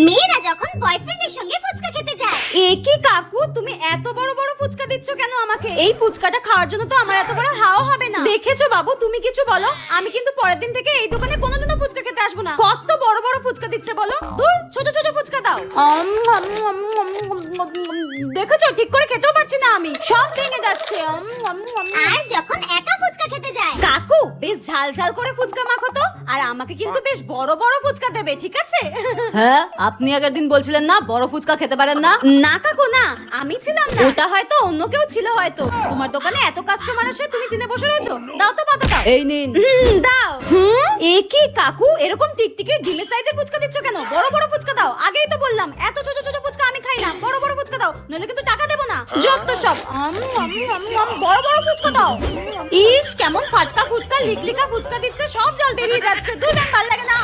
মেয়েরা যখন বয়ফ্রেন্ডের সঙ্গে ফুচকা খেতে যায়। এ কি কাকু, তুমি এত বড় বড় ফুচকা দিচ্ছ কেন আমাকে? এই ফুচকাটা খাওয়ার জন্য তো আমার এত বড় হাওয়া হবে না। দেখেছো বাবু, তুমি কিছু বলো, আমি কিন্তু পরের দিন থেকে এই দোকানে কোনোদিনও ফুচকা খেতে আসবো না। কত বড় বড় ফুচকা দিচ্ছে বলো, দূর ছোট ছোট ফুচকা দাও। দেখেছো, ঠিক করে খেতেও পারছি না আমি, সব ভেঙে যাচ্ছে। আর যখন একা ফুচকা খেতে যায়। কাকু, বেশ ঝাল ঝাল করে ফুচকা মাখো তো, আর আমাকে কিন্তু বেশ বড় বড় ফুচকা দেবে, ঠিক আছে? হ্যাঁ, আপনি আগের দিন বলছিলেন না বড় ফুচকা খেতে পারেন না। না কাকু না, আমি ছিলাম না, ওটা হয়তো অন্য কেউ ছিল। হয়তো তোমার দোকানে এত কাস্টমার আসে, তুমি চিনে বসে রয়েছো। দাও তো পাতা দাও। এই নিন। দাও। এ কি কাকু, এরকম টিকটিকি ডিমের সাইজের ফুচকা দিচ্ছ কেন? বড় বড় ফুচকা দাও। আগেই তো বললাম এত ছোট ছোট ফুচকা আমি খাই না, বড় বড় ফুচকা দাও, নইলে কিন্তু টাকা দেবো না। যত সব বড় বড় ফুচকা দাও। ইস, কেমন ফাটকা ফুটকা লিকলিকা ফুচকা দিচ্ছে, সব জল বেরিয়ে যাচ্ছে। দুধ ভালো লাগে না।